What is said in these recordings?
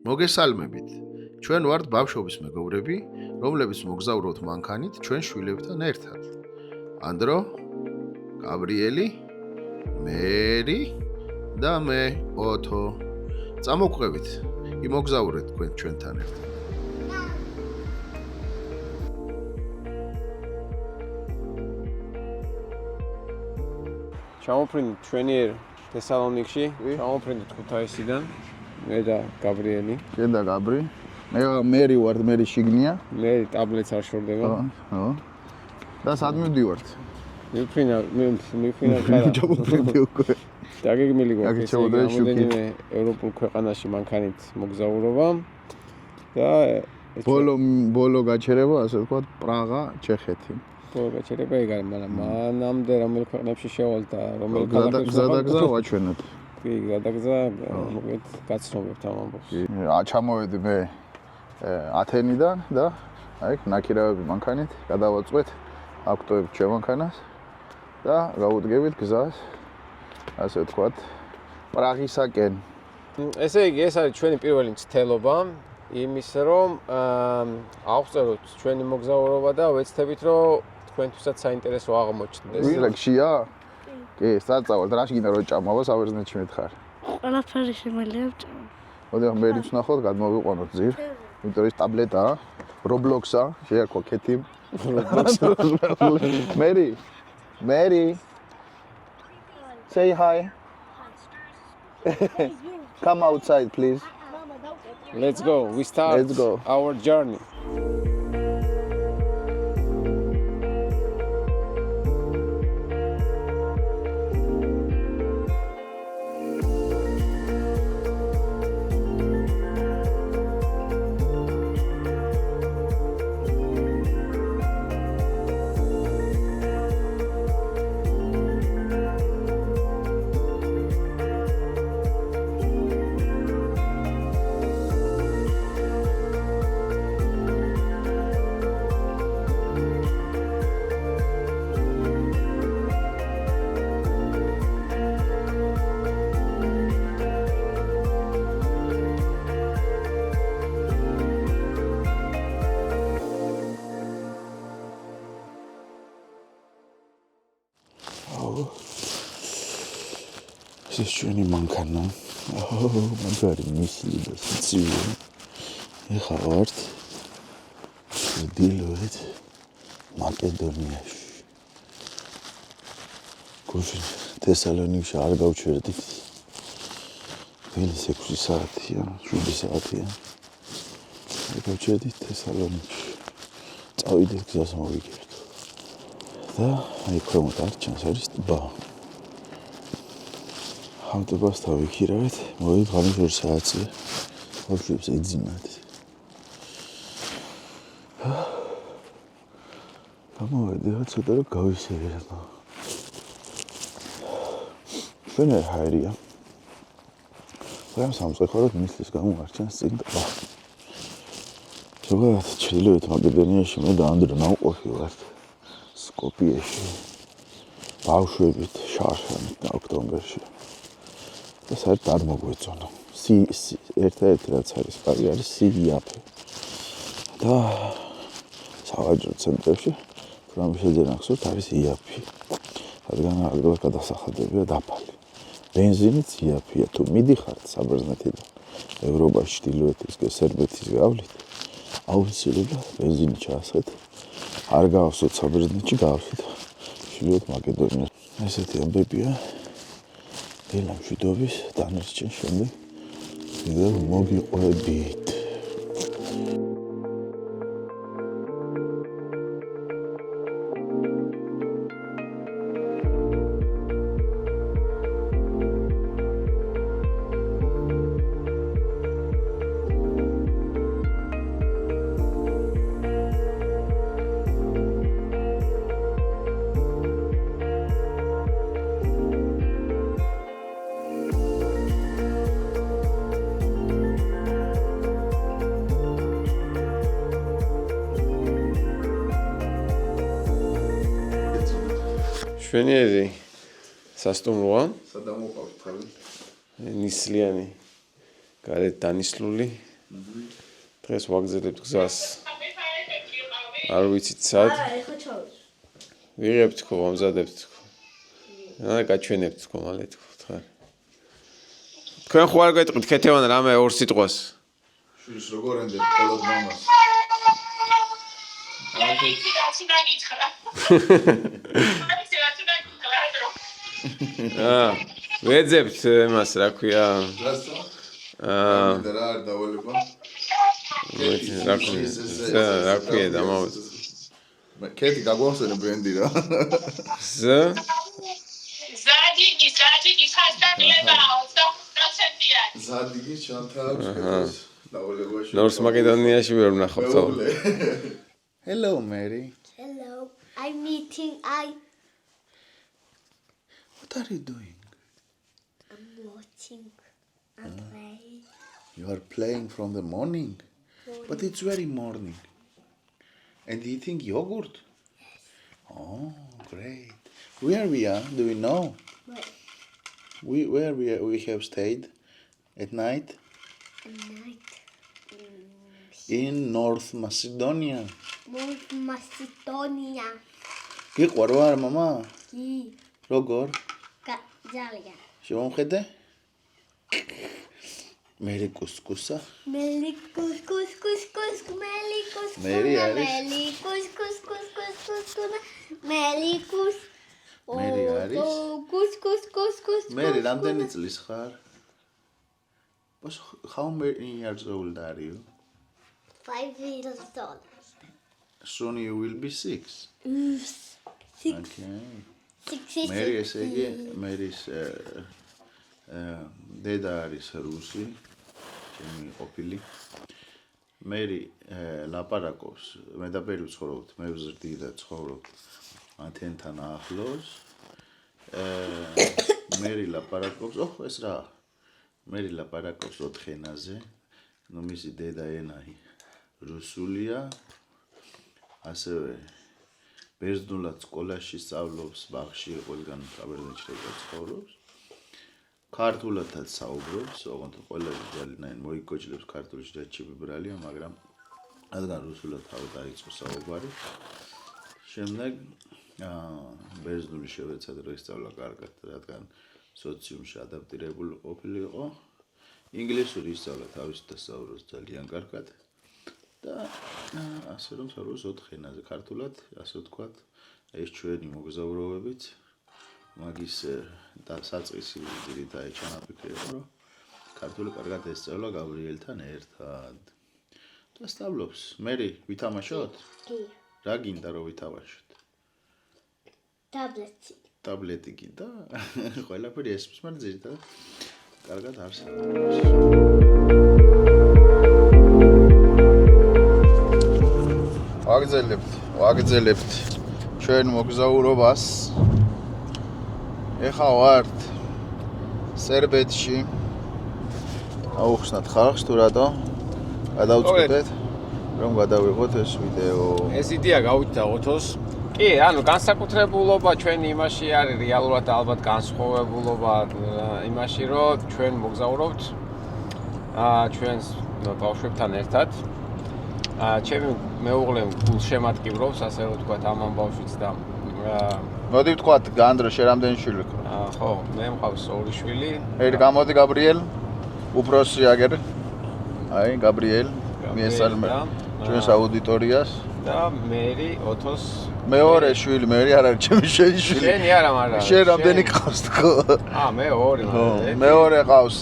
მოგესალმებით. ჩვენ ვართ ბავშვობის მეგობრები, რომლებიც მოგზაურობთ მანქანით ჩვენ შვილებთან ერთად. ანდრო, გაბრიელი, მერი და მე, ოთო. წამოყვებით, იმოგზაურეთ თქვენ ჩვენთან ერთად. ჩამოფრინდით ჩვენიერ თესალონიკში, ჩამოფრინდით ქუთაისიდან. მე და გაბრიელი. შენ და გაბრი. მერი ვარ, მერი შიგნია. მე ტაბლეტს არ შორდება. ხო. და სად მივდივართ? მიფრინა ხარა. ჩამოფრინდი უკვე. დაგეგმილი აქ გვაქვს ჩავდრე შუქი. რამდენიმე ევროპულ ქვეყანაში მანქანით მოგზაურობა და ბოლო გაჩერება, ასე ვთქვათ, პრაღა, ჩეხეთი. ბოლო გაჩერება ეგ არის, მაგრამ მანამდე რომელ ქვეყნებში შევალთ და რომელ გზადაგზა ვაჩვენოთ. კი, გზადაგზა მოგეთ გაცნობებთ ამ ამბავს. ჩამოვედი მე ათენიდან და აი ნაკირავები მანქანით გადავაწყვეთ, აკვტოებთ ჩემანქანას და გავუდგებით გზას, ასე ვთქვათ, პრაღისაკენ. ესე იგი, ეს არის ჩვენი პირველი მცდელობა იმის, რომ ავწეროთ ჩვენი მოგზაურობა და ვეცდებით, რომ თქვენთვისაც საინტერესო აღმოჩნდეს. ვიღებშია? კი, საწავალთ, რა შეგინდა რომ ჭამავა საბერძნეთში მითხარ. ყველაფერი შემიძლია ვჭამ. მოდი ახლა მერიც ვნახოთ, გადმოვიყვანოთ ძირ. იმიტომ რომ ეს ტაბლეტაა, Roblox-ა, შეაქვა ქეთი. Mary. Say hi. Come outside, please. Let's go. We start Let's go. our journey. ეს ჩვენი მანქანა. მაგარი მისლი და სიცივე. ეხლა ვართ დილით მაკედონიაში. გუშინ თესალონიკში არ გავჩერდით. დილის 6 საათია, 7 საათია. გავჩერდით თესალონიკში. წავიდეთ გზას მოვიგებთ. და აი ქვემოთ არ ჩანს არის ტბა. ამ ტბას დავიქირავეთ, მოვიდეთ ღამის 2 საათზე. ბავშვებს ეძინათ. გამოვედით ცოტა რომ გავისერეთ. ჩვენი ჰაერია. პრემს ამწეხოთ მისლის გამო არ ჩანს წინ ტბა. ზოგადად ჩრდილოეთ მაკედონიაში მე და ანდრო ნავყოფი ვართ. სკოპიეში. ბავშვებით შარშანით და ოქტომბერში. და საერთოდ არ მოგვეწონა. ერთ-ერთი რაც არის კარგი არის სიაფე. და სავაჭრო ცენტრებში რომ შეძენა ხსოვთ არის იაფი. რადგან აგროვ გადასახადებია დაფალი. ბენზინიც იაფია. თუ მიდიხართ საბერძნეთიდან ევროპაში ჩრდილოეთის სერბეთის გავლით, აუცილებლად ბენზინი ჩაასხეთ. არ გავსოთ საბერძნეთში, გავსოთ ჩრდილოეთ მაკედონიაში. ესეთი ამბებია. დილა მშვიდობის დანარჩენ შემდეგ კიდევ მოგიყვებით. შვენიერი სასტუმროა. სადამოყავთ თავი? ნისლიანი, გარეთ დანისლული, დღეს ვაგზავნებთ გზას. არ ვიცით სად. ეხა ჩავით. ვიღებთ თქო, ვამზადებთ თქო. გაჩვენებთ თქო, მალე თქო, ხარ. თქვენ ხო არ გეტყვით ქეთევან რამე ორ სიტყვას? შვილს როგორ ენდებ მხოლოდ მამას? ვეძებთ იმას, რა ქვია. რასა? და რა არ დავალება? რა ქვია დამავთ. კეთი გაგვახსენე ბრენდი რა. ზადიგი ხასტაკლება 20%-ია. ზადიგი ჩანთა აქვს დავალებაში. ნორს მაკედონიაში ვერ ვნახავთ. Hello Mary. Hello. I'm eating. What are you doing? I'm watching. I'm playing. You are playing from the morning? But it's very morning. And eating yogurt? Yes. Oh, great. Where we are? Do we know? Where we have stayed at night? At night. In North Macedonia. North Macedonia. გიყვარვა მამა? კი. როგორ? ძალიან. შემომხედე? მერი კუსკუსა? მელი კუსკუს. მერი არის? მელი კუსკუს. მელი კუს. მერი არის? კუსკუს. მერი რამდენი წლის ხარ? How many years old are you? 5 years old. Soon you will be 6. 6. Okay. 6. მერი ესე იგი მერის დედა არის რუსი, ჩემი ყოფილი. მერი ლაპარაკობს, მე და პერი ვცხოვრობთ, მე ვზრდი და ცხოვრობ ათენთან ახლოს. მერი ლაპარაკობს, ეს რა? მერი ლაპარაკობს 4 ენაზე. ნუ მისი დედა ენა რუსულია. ასევე ბერძნულად სკოლაში სწავლობს, ბაღში ყველგან კაბერნეთში ცხოვრობს. ქართულადაც საუბრობს, ოღონდ ყველანი ძალიან მოიგოჭლებს ქართულში და ჩიბიბრალია, მაგრამ რადგან რუსულად თავი დაიწყო საუბარი. შემდეგ ბერძნული შევეცადა რომ ისწავლა კარგად, რადგან სოციუმში ადაპტირებული ყოფილიყო. ინგლისური ისწავლა თავის დასაუბროს ძალიან კარგად. და ასე რომ საუბრობს 4 ენაზე ქართულად, ასე ვთქვათ, ეს ჩვენი მოგზაურობებით მაგის და საწყისი ძირითადი ჩანაფიქრი იყო, რომ ქართული კარგად ესწავლა გაბრიელთან ერთად. და სწავლობს. მერი, ვითამაშოთ? კი. რა გინდა რომ ვითამაშოთ? ტაბლეტი. ტაბლეტი გინდა? ყველაფერი ესმის, მაგრამ ძირითადად კარგად არსებობს. ვაგრძელებთ ჩვენ მოგზაურობას. ეხა ვართ სერბეთში. აუხსნათ ხალხს თუ რატო გადავწყვეტეთ რომ გადავიღოთ ეს ვიდეო. ეს იდეა გავუჩნდა ოთოს. კი, ანუ განსაკუთრებულობა ჩვენი იმაში არის რეალურად ალბათ განსხვავებულობა იმაში, რომ ჩვენ მოგზაურობთ ჩვენს ბავშვებთან ერთად. ჩემი მეუღლე გულშემატკივრობს, ასე რომ ვთქვათ, ამ ამბავშიც და მოდი ვთქვათ, განდრო, შენ რამდენი შვილი გქონდა? ხო, მე მყავს 2 შვილი. ერთი გამოდი გაბრიელ, უფროსი აგერ. აი, გაბრიელ, მიესალმე ჩვენს აუდიტორიას. და მერი ოთოს მეორე შვილი, მერი არ არის ჩემი შვილი. შენი არა, მაგრამ შენ რამდენი გყავს თქო? მე 2. მეორე ყავს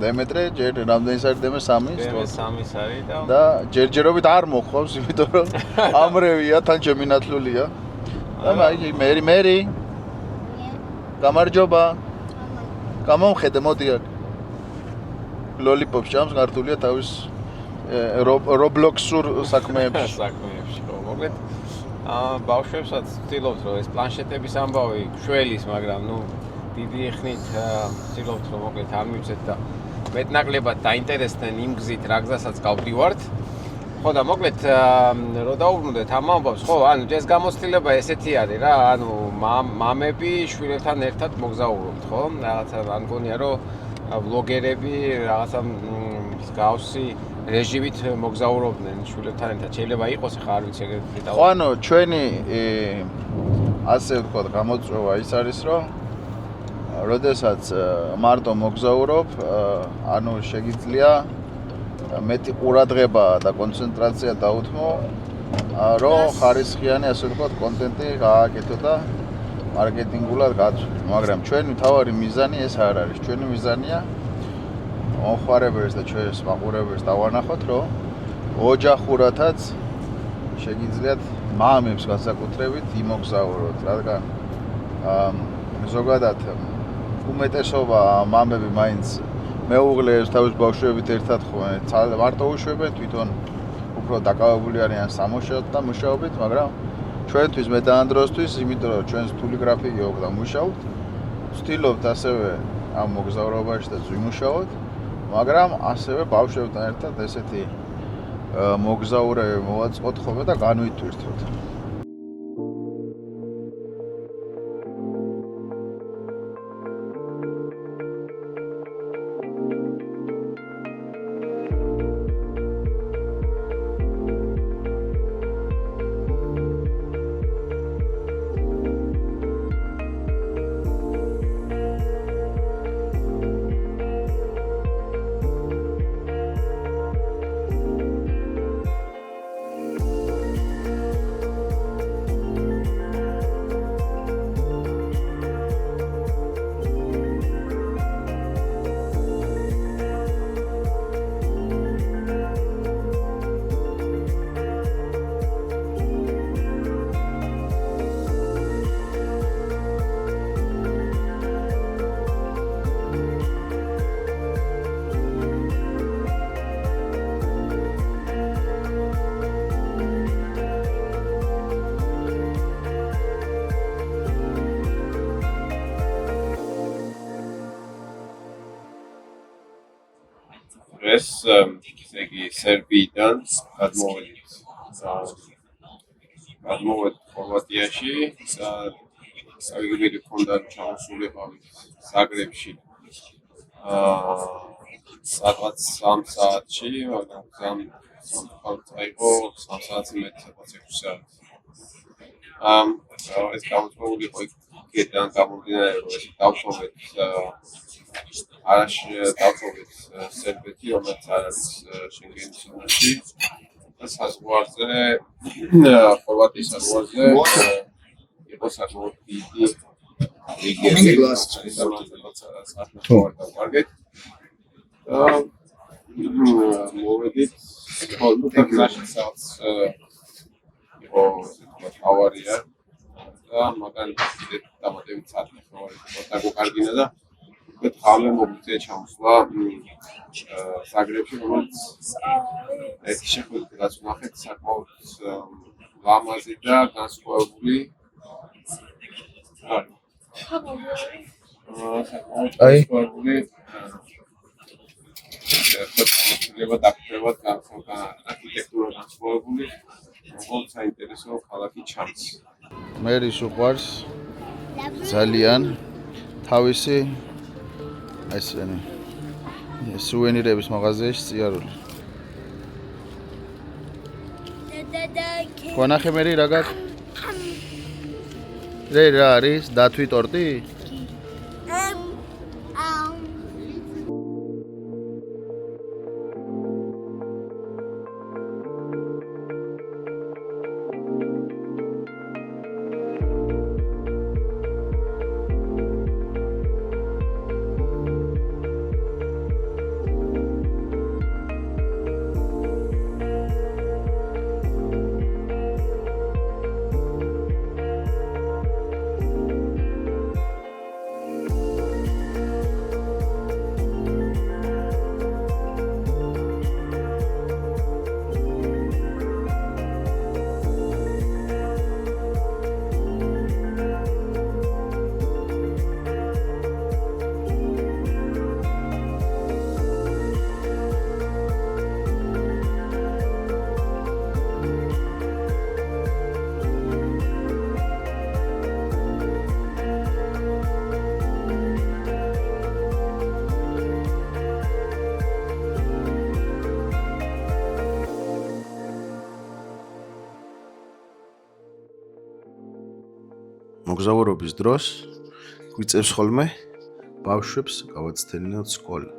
დემეტრე, ჯერ რამდენი არის დემე 3? დემე 3 არის და ჯერჯერობით არ მოხავს, იმიტომ რომ ამრევია, თან შემინათლულია. და აი მერი. გამარჯობა. გამომხედე, მოდი აქ. ლოლიპოპს ჭამს, გართულია თავის Roblox-ურ საქმეებში. ხო, მოკლედ ბავშვებსაც ვცდილობთ, რომ ეს პლანშეტების ამბავი შველის, მაგრამ ნუ დიდი ხნით ვცდილობთ, რომ მოკლედ არ მივცეთ და მეტნაკლებად დაინტერესდნენ იმ გზით, რა გზასაც გავდივართ. ხო და მოკლედ რო დაუბრუნდეთ ამ ამბავს, ხო, ანუ ეს გამოცდილება ესეთი არის რა, ანუ მამები შვილებთან ერთად მოგზაურობთ, ხო? რაღაცა ან გონია რომ ვლოგერები რაღაცა მსგავსი რეჟიმით მოგზაურობდნენ შვილებთან ერთად. შეიძლება იყოს ხა არ ვიცი ეგრეთი და ანუ ჩვენი ასე ვთქვათ გამოწვევა ის არის რომ როდესაც მარტო მოგზაურობ ანუ შეგიძლია მეტი ყურადღება და კონცენტრაცია დაუთმო რომ ხარისხიანი ასე ვთქვათ კონტენტი გააკეთო და მარკეტინგულად გაწვდით მაგრამ ჩვენი მთავარი მიზანი ეს არ არის ჩვენი მიზანია მომხმარებელს და ჩვენს მაყურებელს დავანახოთ რომ ოჯახურათაც შეგიძლიათ მამებს განსაკუთრებით იმოგზაუროთ რადგან ზოგადად უმეტესობა მამები მაინც მეუღლეებს თავის ბავშვებით ერთად მარტო უშვებენ თვითონ უფრო დაკავებული არიან სამუშაოდ და მუშაობით მაგრამ ჩვენთვის მეტად დროსთვის იმიტომ რომ ჩვენს რთული გრაფიკი აქვს და მუშაობთ ვცდილობთ ასევე ამ მოგზაურობაში და ვიმუშაოთ მაგრამ ასევე ბავშვებთან ერთად ესეთი მოგზაურები მოვაწყოთ ხოლმე და განვითვირთოთ ეს იგი სერბიიდან გადმოვედით ხორვატიაში და სავიგებელი ქონდა ჩამოსულიყავით ზაგრებში სადღაც 3 საათში მაგრამ წაიღო 3 საათი მეტი სადღაც 6 საათი ეს გამოწვეული იყო იქიდან გამომდინარე რომ ეს დავთოვეთ არაში დავთოვეთ სერბეთი რომელიც არ არის შენგენის ზონაში და საზღვარზე ხორვატიის საზღვარზე იყო საკმაოდ დიდი რეგიონი მოვედით ხოლმე საათს იყო ავარია და მაგალითად დამატებით საათი დაგუკარგინა და ხალე მოგვიწია ჩამოსვლა ზაგრებში რომელიც ერთი შეხვედრით რაც ვნახეთ საკმაოდ ლამაზი და განსხვავებული განსხვავებული ხდება დაგხვევა არქიტექტურა განსხვავებული როგორც საინტერესო ქალაქი ჩანს მე რისუყვარს ძალიან თავისი ესენი სუვენირების მაღაზიაში წიარული. გონახე მე რა გაქვს? რა არის? დათვი ტორტი? მოგზაურობის დროს გვიწევს ხოლმე ბავშვებს გავაცდენინოთ სკოლა.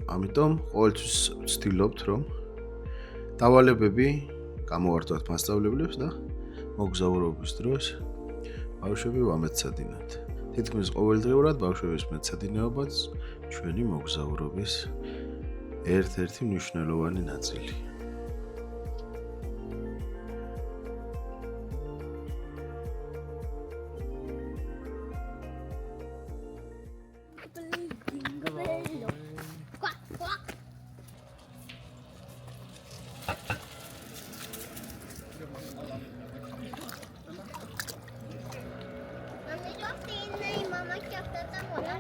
ამიტომ ყოველთვის ვცდილობთ, რომ დავალებები გამოვართვათ მასწავლებლებს და მოგზაურობის დროს ბავშვები ვამეცადინათ. თითქმის ყოველდღიურად ბავშვების მეცადინეობაც ჩვენი მოგზაურობის ერთ-ერთი მნიშვნელოვანი ნაწილი. Quack, quack. Mami, yo tengo y mamá que está tan buena.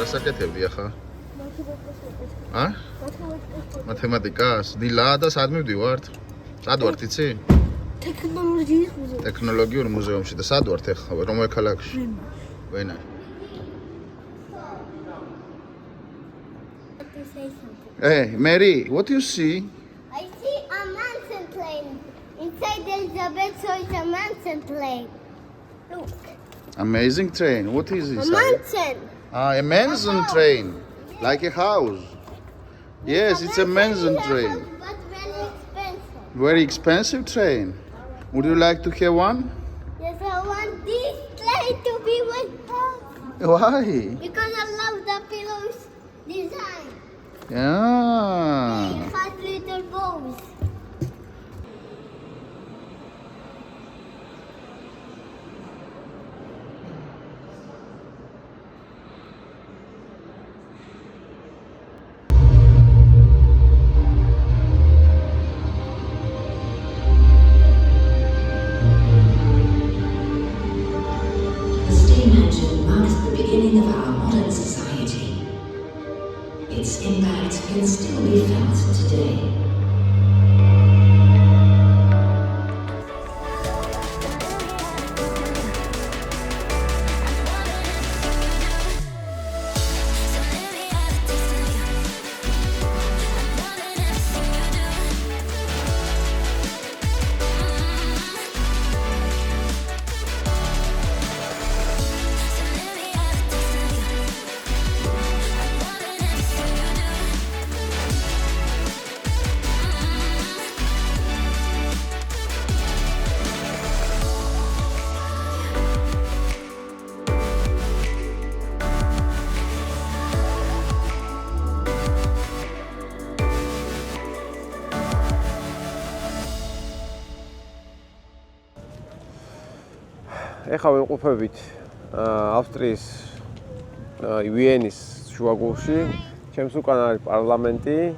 საკეთებდი ახლა? მათემატიკას? დილა და სად მივდივართ? სად ვართ იცი? Technology museum. ტექნოლოგიურ მუზეუმში და სად ვართ ახლა? რომელ ქალაქში? ვენა. Hey, Mary, what do you see? I see a mountain plane. Inside there is a bed, so it's a mountain plane. Look. Amazing train. What is A this? mountain. A Manson train. Like a house. Yes, it's a Manson train. But very expensive. Very expensive train. Would you like to have one? Yes, I want this train to be with us. Why? Because I love the pillows design. Yeah. It has little bows. The steam engine marks the beginning of our modern society. Its impact can still be felt today. ეხლა ვიმყოფებით ავსტრიის ვიენის შუაგულში, ჩემს უკან არის პარლამენტი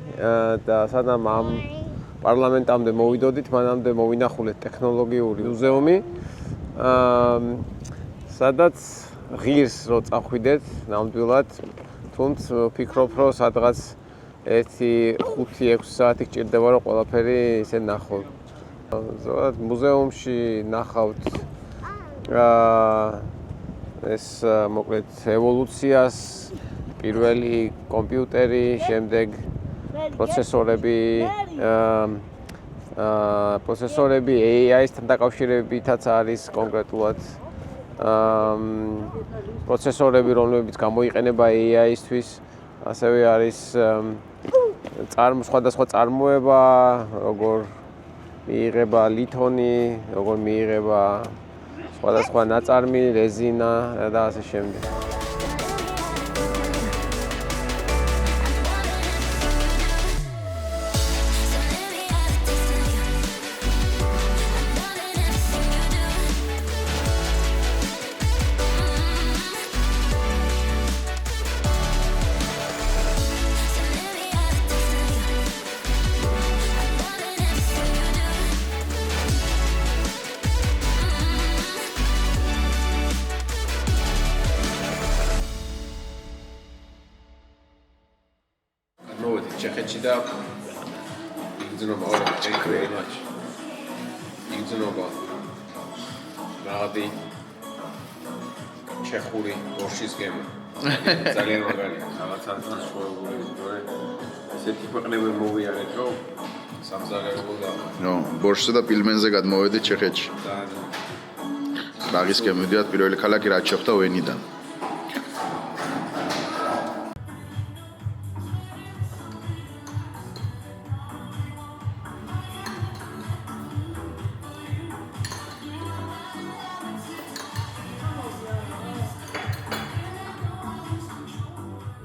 და სანამ ამ პარლამენტამდე მოვიდოდით, მანამდე მოვინახულეთ ტექნოლოგიური მუზეუმი, სადაც ღირს რო წახვიდეთ ნამდვილად, თუმცა ვფიქრობ, რომ სადღაც 1-5-6 საათი გჭირდება, რომ ყველაფერი ისე ნახო. ზოგადად მუზეუმში ნახავთ ეს მოკლედ ევოლუციას, პირველი კომპიუტერი, შემდეგ პროცესორები AI-სთან დაკავშირებითაც არის კონკრეტულად პროცესორები, რომლებიც გამოიყენება AI-ისთვის, ასევე არის სხვადასხვა წარმოება, როგორ მიიღება ლითონი, როგორ მიიღება სხვადასხვა ნაწარმი, რეზინა და ასე შემდეგ. ჩეხეთში და იგრძნობა thank you very much. იგრძნობა რადი ჩეხური ბორშის გემო. ძალიან მაგარია. რაღაცა განსხვავებული ისტორია. ესეთი ქვეყნები მოვიარეთ, რომ სამზარეულო და ბორშსა და პილმენზე გადმოვედით ჩეხეთში. პრაღისკენ მივიდით, პირველი ქალაქი რაც შეხვდა ვენიდან.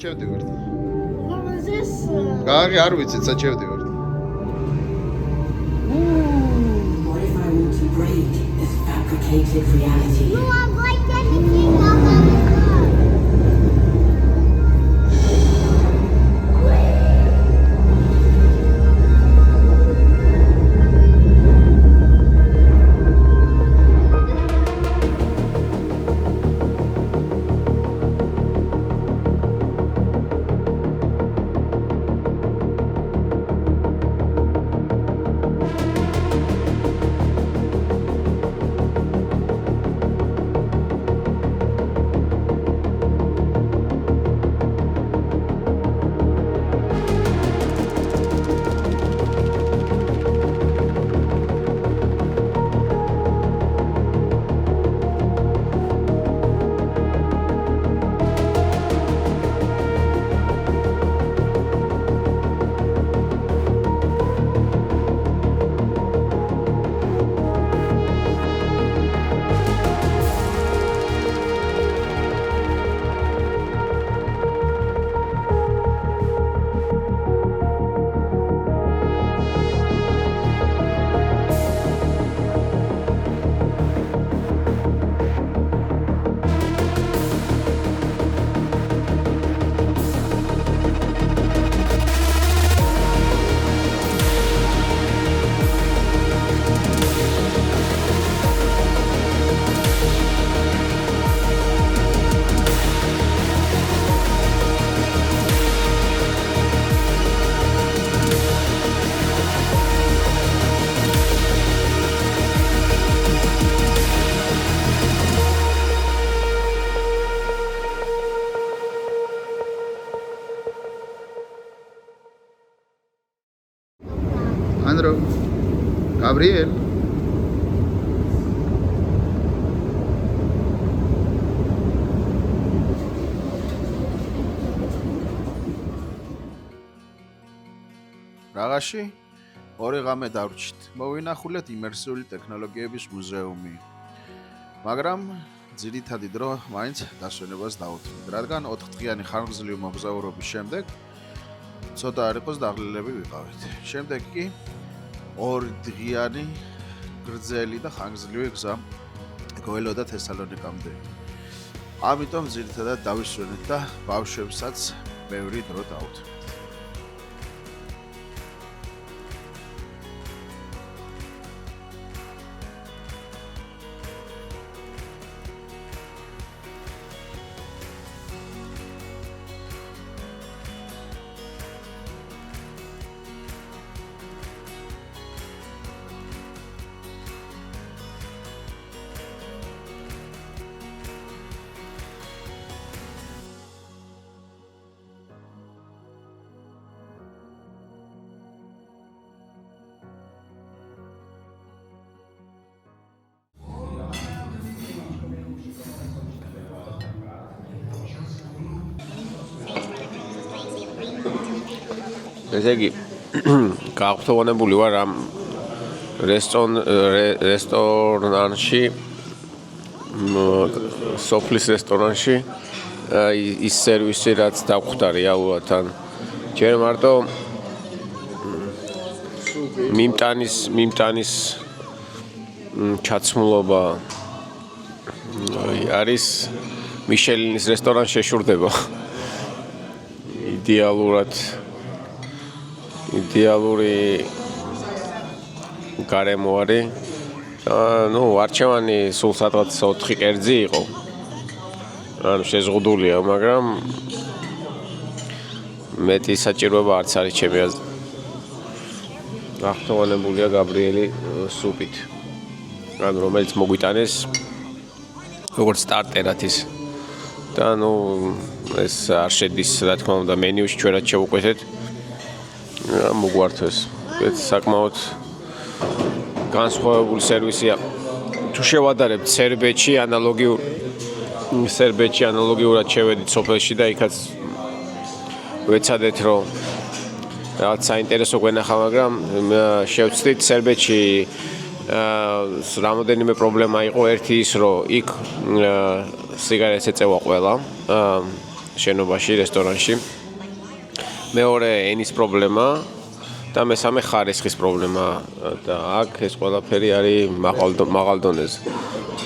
ჩევდივართ. What was this? არ ვიცით, საჩევდივართ. What if I were to break this fabricated reality? No, I like anything about the Andrew, Gabriel. Ragashi, ორი ღამე დავრჩით. მოვინახულეთ იმერსიული ტექნოლოგიების მუზეუმი. მაგრამ ძირითადი დრო მაინც დასვენებას დაუთმით, რადგან 4 დღიანი ხანგრძლივი მოგზაურობის შემდეგ ცოტა არ იყოს დაღლილები ვიყავით. შემდეგ კი 2 დღიანი გრძელი და ხანგრძლივი გზა გველოდა თესალონიკამდე. ამიტომ ძირითადად დავისვენეთ და ბავშვებსაც ბევრი დრო დავუწყებთ. ესე იგი გააღვთოვანებული ვარ ამ რესტორანში სოფლის რესტორანში ის სერვისი რაც დავხვდა რეალურად ან ჯერ მარტო მიმტანის ჩაცმულობა არის მიშელინის რესტორანში შეშურდება იდეალური გარემო არის. ნუ არჩევანი სულ სადღაც 4 კერძი იყო. ანუ შეზღუდულია, მაგრამ მეტი საჭიროება არც არის ჩემი აზრით. გაღვთოვანებულია გაბრიელი სუპით. ანუ რომელიც მოგვიტანეს როგორც სტარტერად ის. და ნუ ეს არ შედის, რა თქმა უნდა, მენიუში ჩვენ რაც შევუკვეთეთ. მოგვართეს. ეს საკმაოდ განსხვავებული სერვისია. თუ შევადარებთ სერბეთში ანალოგიურად შევედით სოფელში და იქაც ვეცადეთ რომ რაღაც საინტერესო გვენახა, მაგრამ შევცდით სერბეთში რამოდენიმე პრობლემა იყო. ერთი ის რომ იქ სიგარეტს ეწევა ყველა შენობაში, რესტორანში. მეორე ენის პრობლემა და მესამე ხარისხის პრობლემა და აქ ეს ყველაფერი არის მაღალ დონეზე.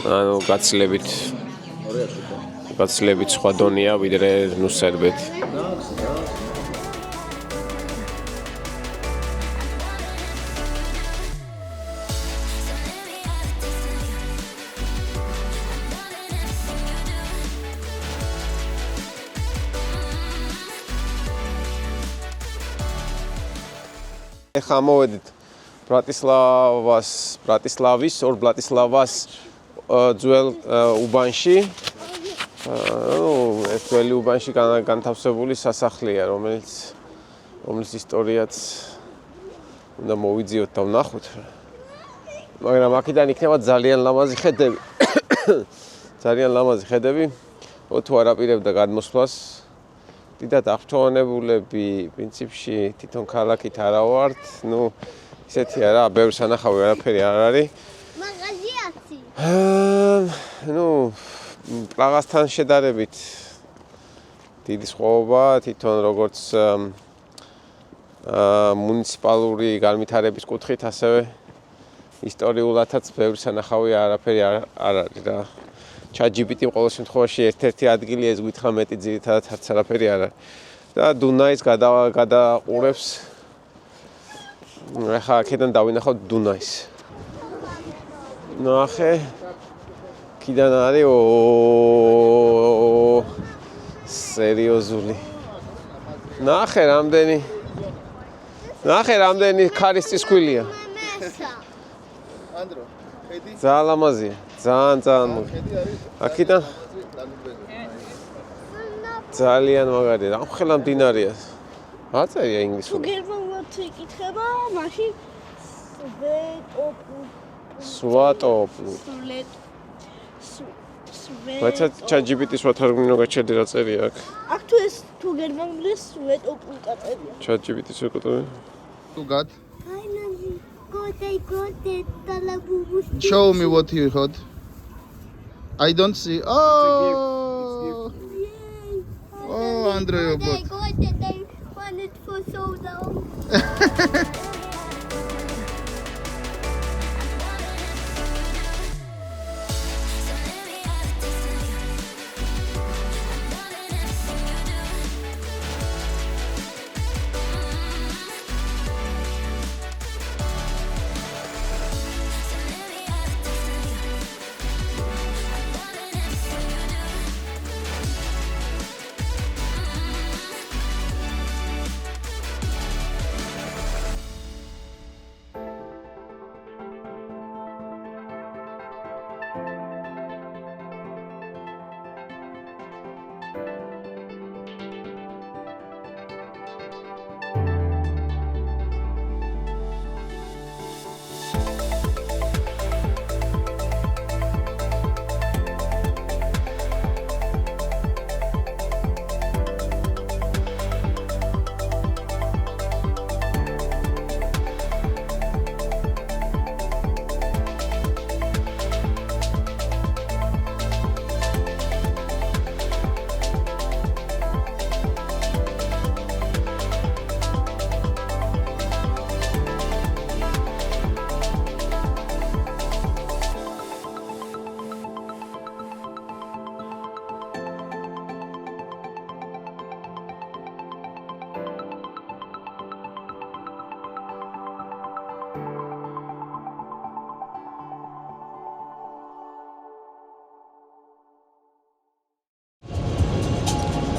ანუ გაცილებით სხვა დონეა ვიდრე ნუ სერბეთი. ეხლა მოვედით ბრატისლავის ძველ უბანში. ეს ძველი უბანში განთავსებული სასახლეა, რომელიც ისტორიაც უნდა მოვიძიოთ და ვნახოთ. მაგრამ აქედან იქნება ძალიან ლამაზი ხედები. თუ არ აპირებდა გადმოსვლას. დიდად აღფრთოვანებულები პრინციპში თვითონ ქალაქით არა ვართ. ნუ ისეთი არა, ბევრი სანახავი არაფერი არ არის. მაღაზიაცი. ნუ პრაღასთან შედარებით დიდი სხვაობა, თვითონ როგორც მუნიციპალური განვითარების კუთხით, ასევე ისტორიულადაც ბევრი სანახავი არაფერი არ არის რა. ChatGPT ყოველ შემთხვევაში ერთ-ერთი ადგილი ეს გითხრა მეტი ძირითადად არც არაფერი არ არის. და დუნაის გადაყურებს. ახლა აქედან დავინახავთ დუნაის. ნახე კიდან არის სერიოზული. ნახე რამდენი ქარის წისქვილია. ანდრო, ხედი? ძალიან ლამაზია. ძალიან აქედან ძალიან მაგარია. რა ხელა მდინარეა. აწერია ინგლისურად. თუ გერმანულად იკითხება, მაშინ სვატოპლუ. ვაცა ChatGPT-ს ვათარგმნო გაჩერდი რა წერია აქ. აქ თუ ეს თუ გერმანული სვეტოპლუ კაწერია. ChatGPT-ს ვეკუთვნი. Tu got? Finally, got it, Talabubu. Show me what you got. I don't see. Oh, Yay! oh, Andrew, you They bought. got it, they wanted for so long.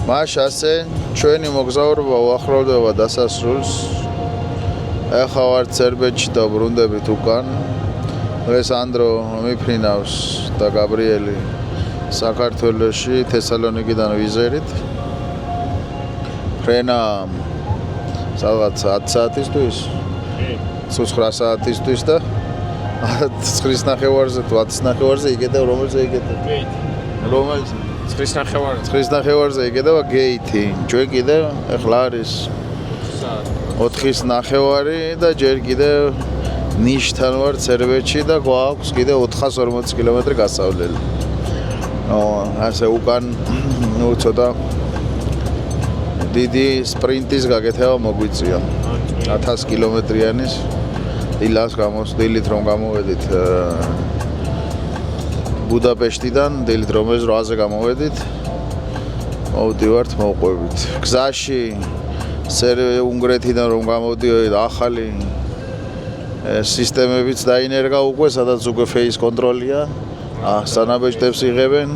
მაშ ასე ჩვენი მოგზაურობა უახლოვდება დასასრულს. ახლა ვართ სერბეთში და ბრუნდებით უკან. დღეს ანდრო მიფრინავს და გაბრიელი საქართველოში თესალონიკიდან ვიზერით. ფრენა სადღაც 10 საათისთვის, 9 საათისთვის და 9:30-ზე თუ 10:30-ზე იგედევ რომელზე იგედევ? რომელზე? 9:30-ზე იგედევა გეითი. ჩვენ კიდევ ახლა არის 4:30 და ჯერ კიდევ ნიშთან ვარ სერბეთში და გვაქვს კიდევ 440 კილომეტრი გასავლელი. ასე უკან ცოტა დიდი სპრინტის გაკეთება მოგვიწია. 1000 კილომეტრიანის დილას დილით რომ გამოვედით ბუდაპეშტიდან დილით რომ 8-ზე გამოვედით. მოვდივართ მოვყვებით. გზაში უნგრეთიდან რომ გამოვდივართ ახალი სისტემებიც დაინერგა უკვე, სადაც უკვე face კონტროლია. სანაბეჭდებს იღებენ,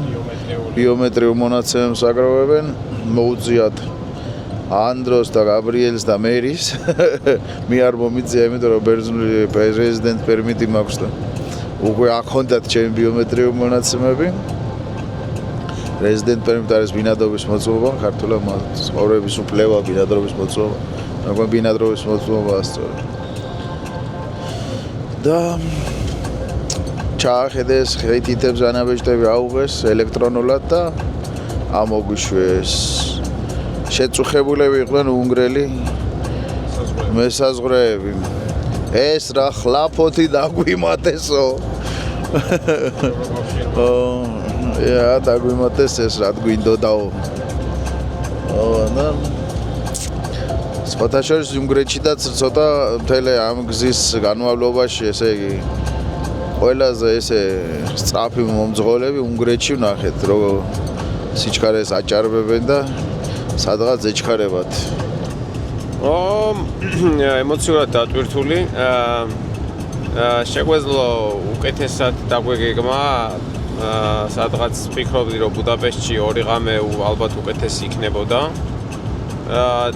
ბიომეტრიულ მონაცემებს აგროვებენ, მოუძიათ ანდროს და გაბრიელს და მერის. მე არ მომიწია, იმიტომ რომ ბერძნული resident permit-ი მაქვს და უკვე აქონდათ ჩემი ბიომეტრიული მონაცემები. resident permit არის ბინადრობის მოწმობა, ქართულად ცხოვრების უფლება, ბინადრობის მოწმობა. მაგრამ ბინადრობის მოწმობა ასწორე. და ჩაახედეს ხეიტიტებს ანაბეჭდები აუღეს ელექტრონულად და ამოგვიშვეს. შეწუხებულები იყვნენ უნგრელი მესაზღვრეები. ეს რა ხლაფოთი დაგვიმატესო. დაგვიმატეს ეს რა გვინდოდაო. და სხვათა შორის უნგრეთშიდაც ცოტა მთელი ამ გზის განმავლობაში, ესე იგი ყველაზე ესე სწრაფი მომძღოლები უნგრეთში ვნახეთ, რომ სიჩქარეს აჭარბებენ და სადღაც ეჩქარებათ. ემოციურად დატვირთული. შეგვეძლო უკეთესად დაგვეგეგმა. სადღაც ვფიქრობდი, რომ ბუდაპეშტში 2 ღამე ალბათ უკეთესი იქნებოდა.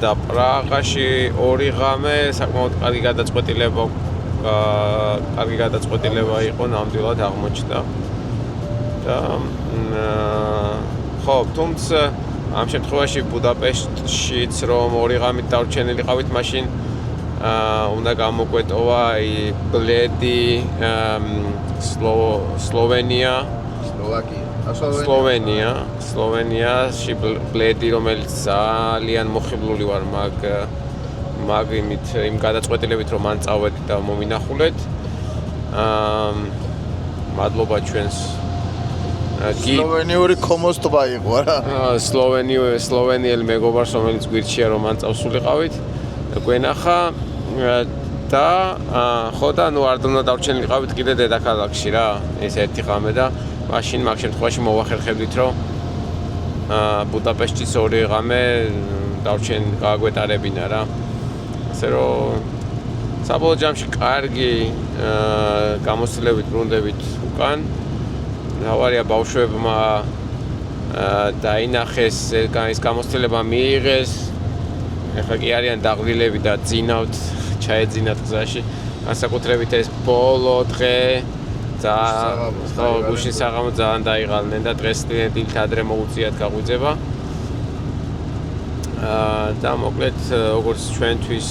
და პრაღაში 2 ღამე საკმაოდ კარგი გადაწყვეტილება იყო, ნამდვილად აღმოჩნდა. და ხო, თუმცა ამ შემთხვევაში ბუდაპეშტშიც რომ 2 ღამით დავრჩენილიყავით, მაშინ უნდა გამოგვეტოვა ბლედი სლოვენიაში ბლედი, რომელიც ძალიან მოხიბლული ვარ მაგ იმ გადაწყვეტილებით, რომ მან წავედით და მომინახულეთ. მადლობა ჩვენს სლოვენიური კომოსტობა იყო რა. სლოვენიელი მეგობარს, რომელიც გვირჩია, რომ მან წავსულიყავით. გვენახა და ხო და არ უნდა დავრჩენილიყავით კიდე დედაქალაქში რა, ეს 1 ღამე და მაშინ მაგ შემთხვევაში მოვახერხებდით, რომ ბუდაპეშტის 2 ღამე გააგვეტარებინა რა. ასე რომ საბოლოო ჯამში კარგი გამოცდილებით ბრუნდებით უკან. თავარია ბავშვებმა დაინახეს, ეს გამოცდილება მიიღეს. ეხლა კი არიან დაღლილები და ძინავთ, ჩაეძინათ გზაში. განსაკუთრებით ეს ბოლო დღე გუშინ საღამო ძალიან დაიღალნენ და დღეს დილით ადრე მოუწიათ გაღვიძება. და მოკლედ როგორც ჩვენთვის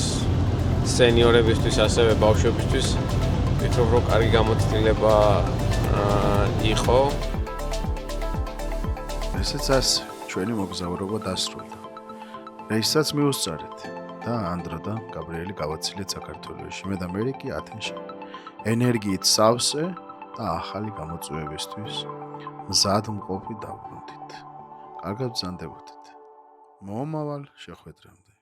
სენიორებისთვის, ასევე ბავშვებისთვის ვფიქრობ, რომ კარგი გამოცდილება იყო. ესეც ასე, ჩვენი მოგზაურობა დასრულდა. რეისაც მიუსწარეთ და ანდრო და გაბრიელი გავაცილეთ საქართველოში. მე და მერი კი ათენში. ენერგიით სავსე და ახალი გამოწვევებისთვის მზად მყოფი დავბრუნდით. კარგად ბრძანდებოდეთ. მომავალ შეხვედრამდე.